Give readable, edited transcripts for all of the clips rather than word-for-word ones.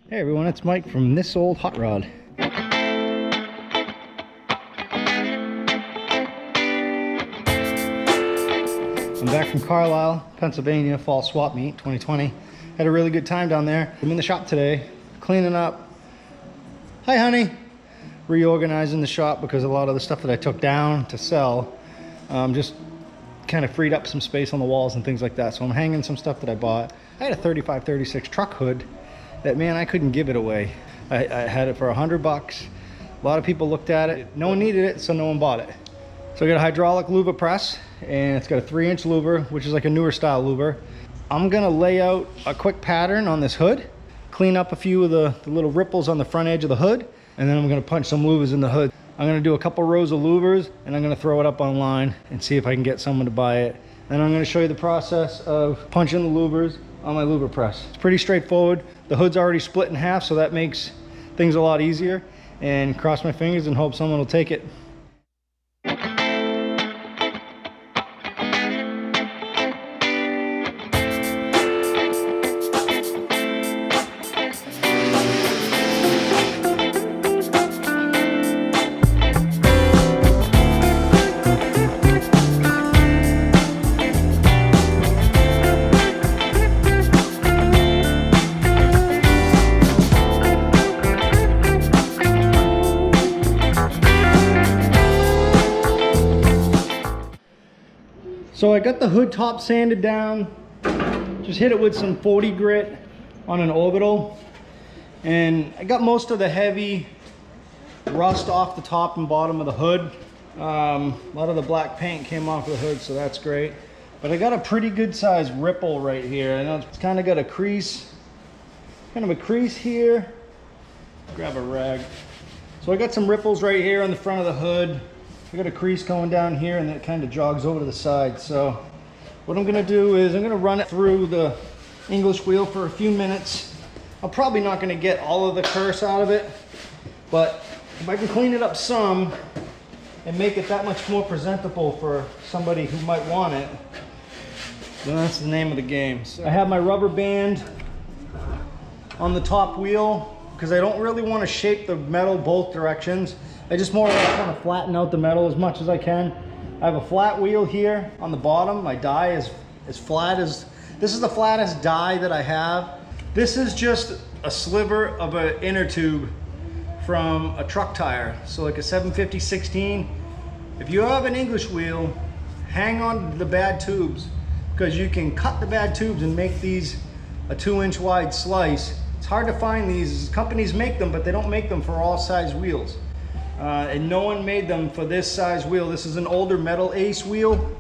Hey everyone, it's Mike from This Old Hot Rod. I'm back from Carlisle, Pennsylvania, Fall Swap Meet 2020. Had a really good time down there. I'm in the shop today, cleaning up. Hi honey! Reorganizing the shop because a lot of the stuff that I took down to sell just kind of freed up some space on the walls and things like that. So I'm hanging some stuff that I bought. I had a 35-36 truck hood that, man, I couldn't give it away. I had it for $100. A lot of people looked at it. No one needed it, so no one bought it. So I got a hydraulic louver press, and it's got a 3-inch louver, which is like a newer style louver. I'm gonna lay out a quick pattern on this hood, clean up a few of the little ripples on the front edge of the hood, and then I'm gonna punch some louvers in the hood. I'm gonna do a couple rows of louvers, and I'm gonna throw it up online and see if I can get someone to buy it. Then I'm gonna show you the process of punching the louvers on my louver press. It's pretty straightforward. The hood's already split in half, so that makes things a lot easier. And cross my fingers and hope someone will take it. So I got the hood top sanded down, just hit it with some 40 grit on an orbital, and I got most of the heavy rust off the top and bottom of the hood. A lot of the black paint came off the hood, so that's great. But I got a pretty good sized ripple right here. I know it's kind of got a crease, here. Grab a rag. So I got some ripples right here on the front of the hood. I got a crease going down here, and then it kind of jogs over to the side. So what I'm gonna do is I'm gonna run it through the English wheel for a few minutes. I'm probably not gonna get all of the curse out of it, but if I can clean it up some and make it that much more presentable for somebody who might want it, then that's the name of the game. So I have my rubber band on the top wheel because I don't really want to shape the metal both directions. I just more or less want to flatten out the metal as much as I can. I have a flat wheel here on the bottom. My die is as flat as, this is the flattest die that I have. This is just a sliver of an inner tube from a truck tire. So like a 750/16. If you have an English wheel, hang on to the bad tubes because you can cut the bad tubes and make these a 2-inch wide slice. It's hard to find these. Companies make them, but they don't make them for all size wheels. And no one made them for this size wheel. This is an older metal Ace wheel,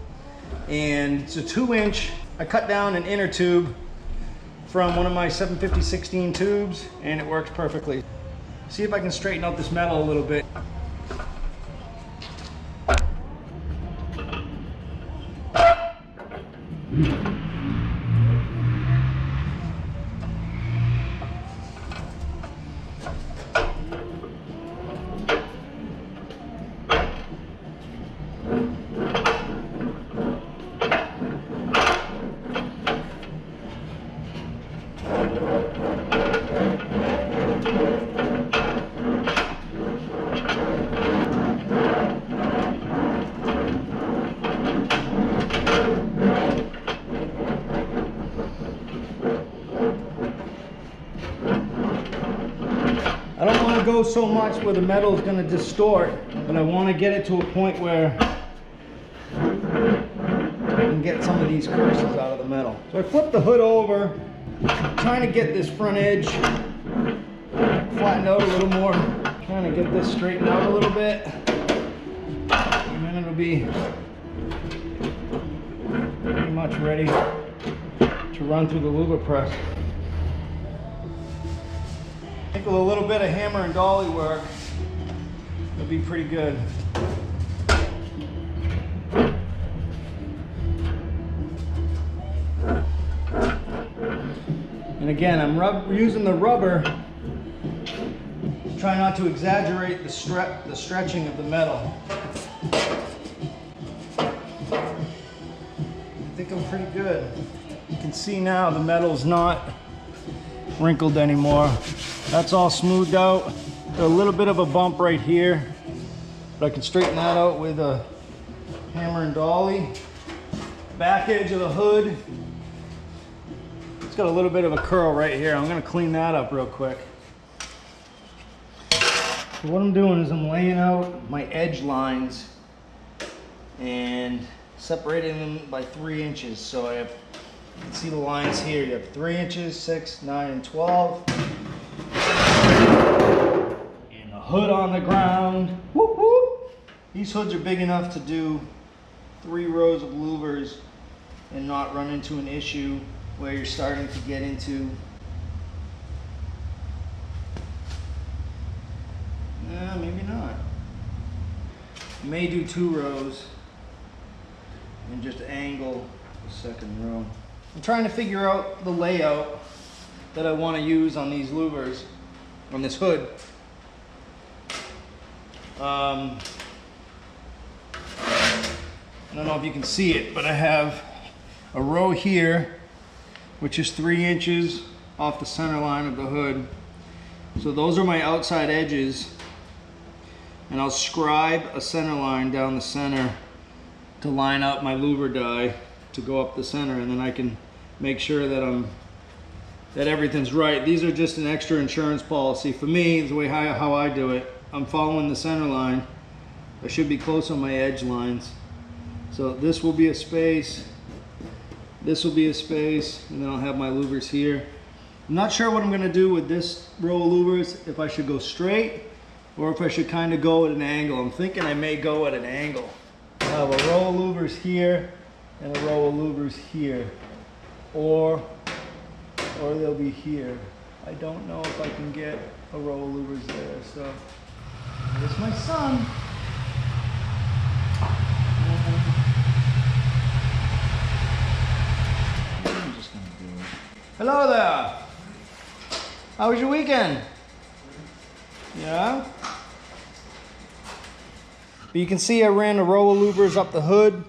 and it's a 2-inch. I cut down an inner tube from one of my 750/16 tubes, and it works perfectly. See if I can straighten out this metal a little bit. I don't want to go so much where the metal is going to distort, but I want to get it to a point where I can get some of these curses out of the metal. So I flip the hood over, trying to get this front edge flattened out a little more, trying to get this straightened out a little bit, and then it'll be pretty much ready to run through the louver press. I think with a little bit of hammer and dolly work, it'll be pretty good. And again, I'm using the rubber to try not to exaggerate the stretching of the metal. I think I'm pretty good. You can see now the metal's not wrinkled anymore. That's all smoothed out. There's a little bit of a bump right here, but I can straighten that out with a hammer and dolly. Back edge of the hood, it's got a little bit of a curl right here. I'm gonna clean that up real quick. So what I'm doing is I'm laying out my edge lines and separating them by 3 inches. So I have, you can see the lines here. You have 3 inches, 6, 9, and 12. And the hood on the ground. Whoop, whoop. These hoods are big enough to do 3 rows of louvers and not run into an issue where you're starting to get into maybe not. You may do 2 rows and just angle the second row. I'm trying to figure out the layout that I want to use on these louvers, on this hood. I don't know if you can see it, but I have a row here, which is 3 inches off the center line of the hood. So those are my outside edges, and I'll scribe a center line down the center to line up my louver die to go up the center, and then I can make sure that everything's right. These are just an extra insurance policy. For me, the way how I do it, I'm following the center line. I should be close on my edge lines. So this will be a space, this will be a space, and then I'll have my louvers here. I'm not sure what I'm gonna do with this row of louvers, if I should go straight or if I should kind of go at an angle. I'm thinking I may go at an angle. I have a row of louvers here and a row of louvers here, or they'll be here. I don't know if I can get a row of louvers there. So there's my son. I'm just gonna do it. Hello there. How was your weekend? Yeah? But you can see I ran a row of louvers up the hood.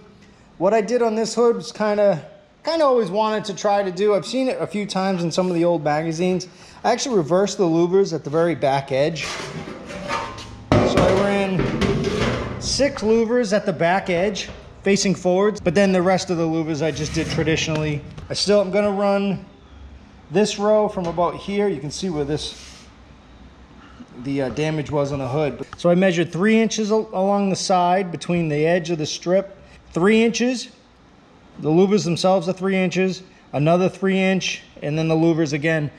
What I did on this hood was kind of always wanted to try to do. I've seen it a few times in some of the old magazines. I actually reversed the louvers at the very back edge. So I ran 6 louvers at the back edge facing forwards, but then the rest of the louvers I just did traditionally. I'm gonna run this row from about here. You can see where the damage was on the hood. So I measured 3 inches along the side between the edge of the strip, 3 inches. The louvers themselves are 3 inches, another 3 inch, and then the louvers again.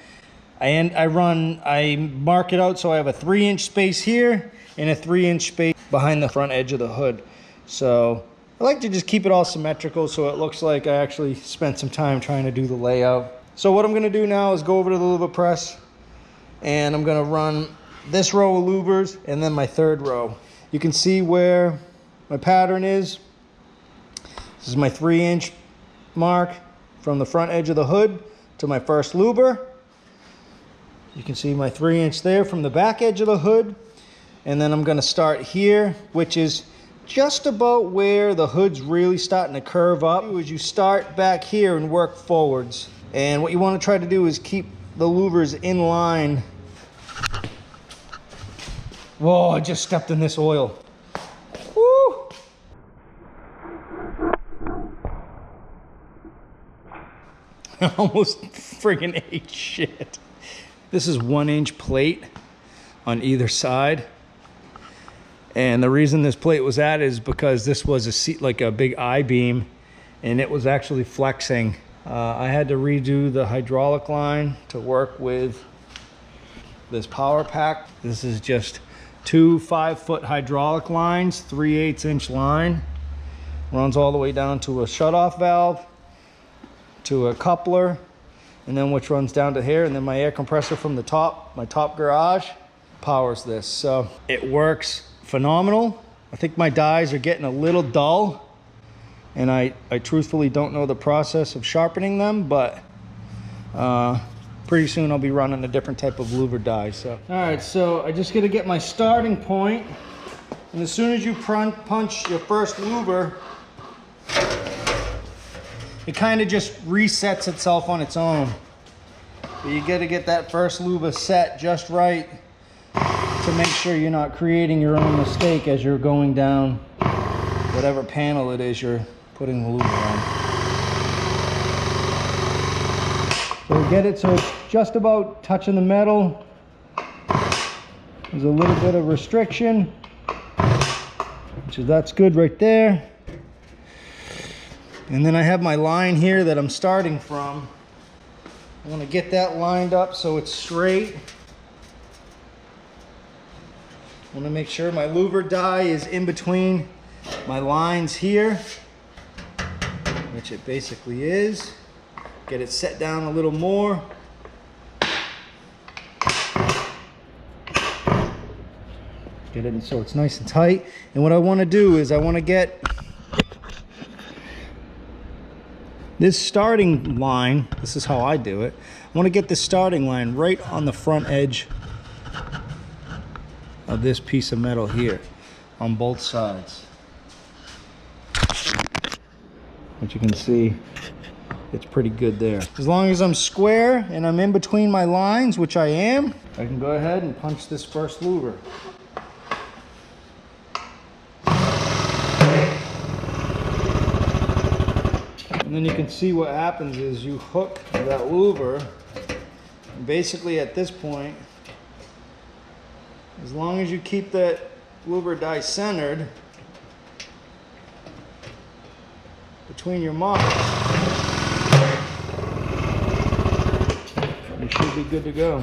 I mark it out so I have a 3 inch space here and a 3 inch space behind the front edge of the hood. So I like to just keep it all symmetrical so it looks like I actually spent some time trying to do the layout. So what I'm gonna do now is go over to the louver press, and I'm gonna run this row of louvers and then my third row. You can see where my pattern is. This is my 3 inch mark from the front edge of the hood to my first louver. You can see my 3 inch there from the back edge of the hood. And then I'm gonna start here, which is just about where the hood's really starting to curve up. Is you start back here and work forwards. And what you wanna try to do is keep the louvers in line. Whoa, I just stepped in this oil. Woo! I almost friggin' ate shit. This is 1 inch plate on either side. And the reason this plate was added is because this was a seat, like a big I-beam, and it was actually flexing. I had to redo the hydraulic line to work with this power pack. This is just 2 5-foot hydraulic lines, 3/8 inch line. Runs all the way down to a shutoff valve, to a coupler, and then which runs down to here, and then my air compressor from the top, my top garage, powers this. So it works phenomenal. I think my dies are getting a little dull, and I truthfully don't know the process of sharpening them, but pretty soon I'll be running a different type of louver die. So all right, so I just gotta get my starting point, and as soon as you punch your first louver, it kind of just resets itself on its own. But you got to get that first louver set just right to make sure you're not creating your own mistake as you're going down whatever panel it is you're putting the louver on. So get it so it's just about touching the metal. There's a little bit of restriction, that's good right there. And then I have my line here that I'm starting from. I want to get that lined up so it's straight. I want to make sure my louver die is in between my lines here, which it basically is. Get it set down a little more. Get it so it's nice and tight. And what I want to do is I want to get this starting line. This is how I do it. I want to get this starting line right on the front edge of this piece of metal here on both sides. Which you can see it's pretty good there. As long as I'm square and I'm in between my lines, which I am, I can go ahead and punch this first louver. And then you can see what happens is you hook that louver, and basically at this point, as long as you keep that louver die centered between your marks, you should be good to go.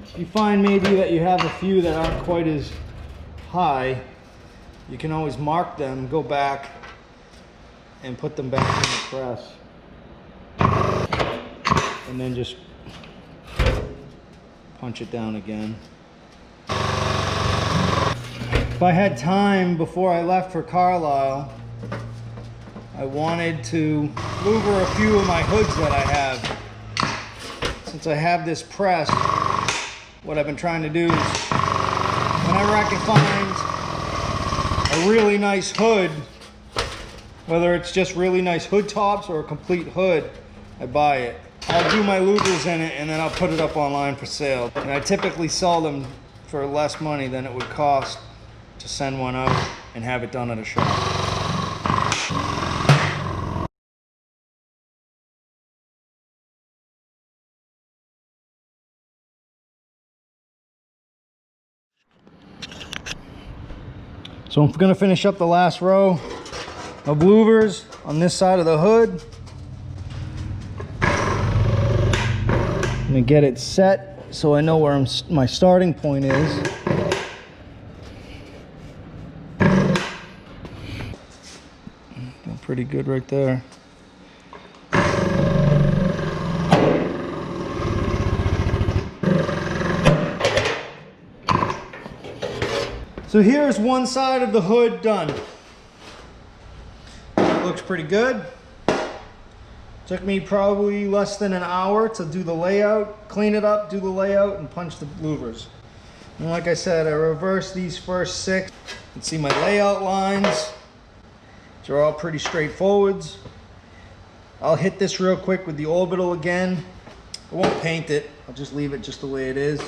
If you find maybe that you have a few that aren't quite as high, you can always mark them, go back, and put them back in the press. And then just punch it down again. If I had time before I left for Carlisle, I wanted to louver a few of my hoods that I have. Since I have this press, what I've been trying to do is whenever I can find a really nice hood, whether it's just really nice hood tops or a complete hood, I buy it. I'll do my louvers in it and then I'll put it up online for sale. And I typically sell them for less money than it would cost to send one out and have it done at a shop. So I'm gonna finish up the last row of louvers on this side of the hood. I'm gonna get it set so I know where my starting point is. Pretty good right there. So here's one side of the hood done. It looks pretty good. Took me probably less than an hour to do the layout, clean it up, do the layout, and punch the louvers. And like I said, I reversed these first 6. You can see my layout lines. They're all pretty straightforwards. I'll hit this real quick with the orbital again. I won't paint it. I'll just leave it just the way it is.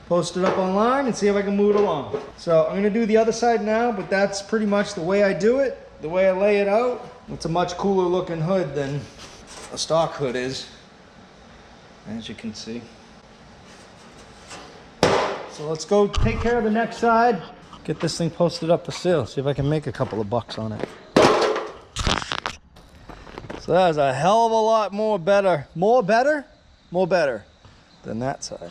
Post it up online and see if I can move it along. So I'm gonna do the other side now, but that's pretty much the way I do it, the way I lay it out. It's a much cooler looking hood than a stock hood is, as you can see. So let's go take care of the next side. Get this thing posted up for sale. See if I can make a couple of bucks on it. So that was a hell of a lot more better than that side.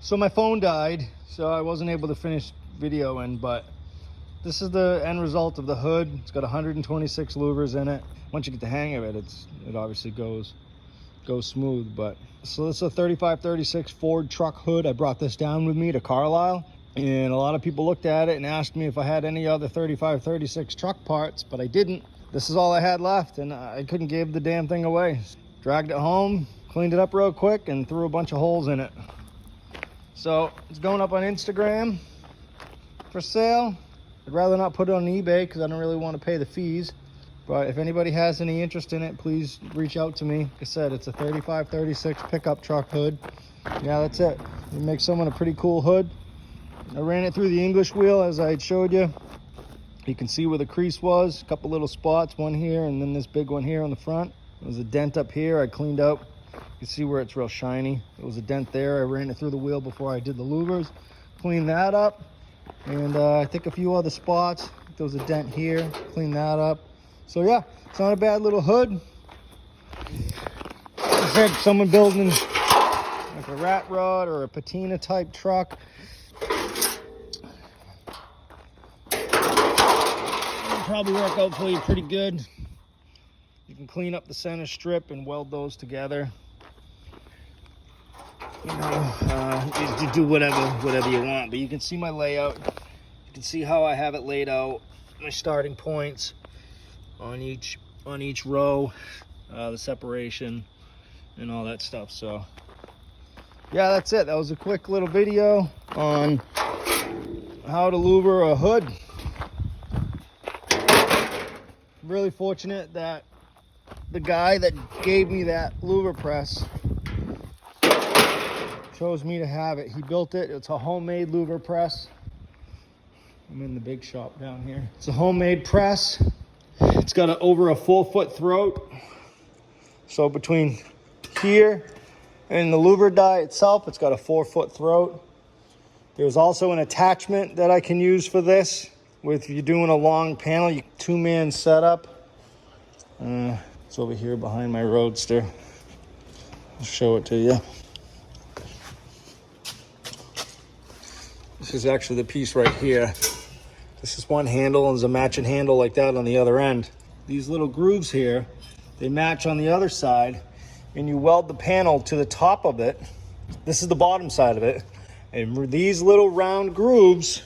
So my phone died, so I wasn't able to finish videoing, but this is the end result of the hood. It's got 126 louvers in it. Once you get the hang of it, it obviously goes smooth. But so this is a 3536 Ford truck hood. I brought this down with me to Carlisle, and a lot of people looked at it and asked me if I had any other 3536 truck parts, but I didn't. This is all I had left, and I couldn't give the damn thing away. Dragged it home, cleaned it up real quick, and threw a bunch of holes in it. So it's going up on Instagram for sale. I'd rather not put it on eBay because I don't really want to pay the fees. But if anybody has any interest in it, please reach out to me. Like I said, it's a 3536 pickup truck hood. Yeah, that's it. You make someone a pretty cool hood. I ran it through the English wheel as I had showed you. You can see where the crease was, a couple little spots, one here and then this big one here on the front. There's a dent up here I cleaned out. You can see where it's real shiny. There was a dent there. I ran it through the wheel before I did the louvers. Cleaned that up. And I think a few other spots. There was a dent here. Cleaned that up. So yeah, it's not a bad little hood. I said someone building like a rat rod or a patina type truck. It'll probably work out for you pretty good. You can clean up the center strip and weld those together. You know, you do whatever you want, but you can see my layout. You can see how I have it laid out, my starting points on each row, the separation and all that stuff. So yeah, that's it. That was a quick little video on how to louver a hood. Really fortunate that the guy that gave me that louver press chose me to have it. He built it. It's a homemade louver press. I'm in the big shop down here. It's a homemade press. It's got over a 4-foot throat. So between here and the louver die itself, it's got a 4-foot throat. There's also an attachment that I can use for this. If you're doing a long panel, two-man setup. It's over here behind my Roadster. I'll show it to you. This is actually the piece right here. This is one handle, and there's a matching handle like that on the other end. These little grooves here, they match on the other side, and you weld the panel to the top of it. This is the bottom side of it. And these little round grooves,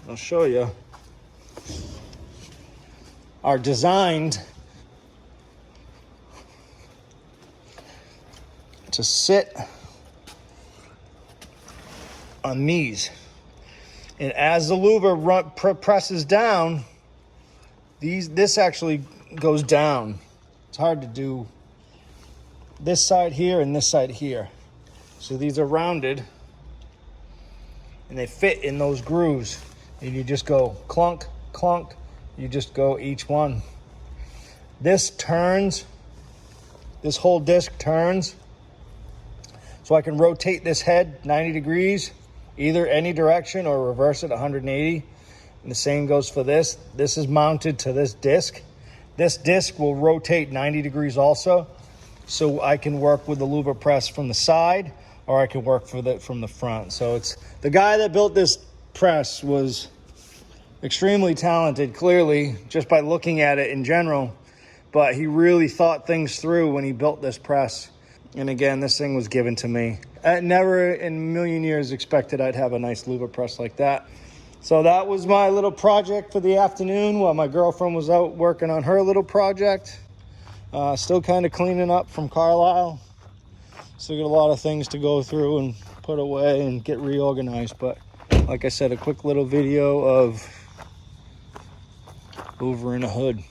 I'll show you, are designed to sit on these. And as the louver presses down, this actually goes down. It's hard to do this side here and this side here. So these are rounded and they fit in those grooves. And you just go clunk, clunk. You just go each one. This turns, this whole disc turns. So I can rotate this head 90 degrees, either any direction, or reverse it 180. And the same goes for this. This is mounted to this disc. This disc will rotate 90 degrees also. So I can work with the louver press from the side, or I can work from the front. So it's the guy that built this press was extremely talented, clearly, just by looking at it in general. But he really thought things through when he built this press. And again, this thing was given to me. I never in a million years expected I'd have a nice louver press like that. So that was my little project for the afternoon while my girlfriend was out working on her little project. Still kind of cleaning up from Carlisle. Still got a lot of things to go through and put away and get reorganized. But like I said, a quick little video of louvering a hood.